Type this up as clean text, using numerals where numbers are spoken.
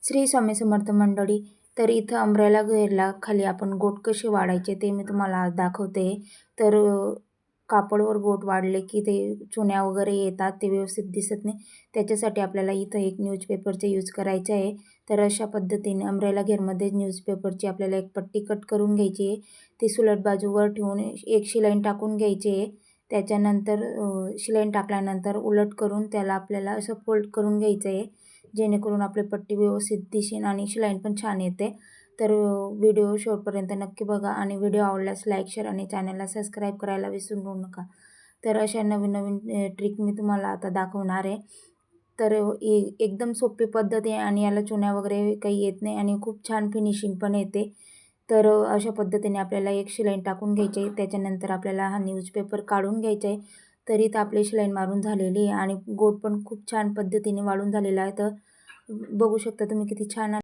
श्री स्वामी समर्थ मंडळी. तर इथं अमरेला घेरला खाली आपण गोट कसे वाढायचे ते मी तुम्हाला आज दाखवते. तर कापडवर गोट वाढले की ते चुन्या वगैरे येतात, ते व्यवस्थित दिसत नाही. त्याच्यासाठी आपल्याला इथं एक न्यूजपेपरचे यूज करायचे आहे. तर अशा पद्धतीने अमरेला घेरमध्ये न्यूजपेपरची आपल्याला एक पट्टी कट करून घ्यायची आहे. ती सुलट बाजूवर ठेवून एक शिलाई टाकून घ्यायची आहे. त्याच्यानंतर शिलाई टाकल्यानंतर उलट करून त्याला आपल्याला असं फोल्ड करून घ्यायचं आहे, जेणेकरून आपली पट्टी व्यवस्थित दिसेल आणि शिलाई पण छान येते. तर व्हिडिओ शेवटपर्यंत नक्की बघा आणि व्हिडिओ आवडल्यास लाईक, शेअर आणि चॅनलला सबस्क्राईब करायला विसरू नका. तर अशा नवीन नवीन ट्रिक मी तुम्हाला आता दाखवणार आहे. तर एकदम सोपी पद्धत आहे आणि याला चुन्या वगैरे काही येत नाही आणि खूप छान फिनिशिंग पण येते. तर अशा पद्धतीने आपल्याला एक शिलाई टाकून घ्यायची आहे. त्याच्यानंतर आपल्याला हा न्यूजपेपर काढून घ्यायचा आहे. तरी तर आपली शिलाई मारून झालेली आहे आणि गोट पण खूप छान पद्धतीने वाढून झालेला आहे. तर बघू शकता तुम्ही किती छान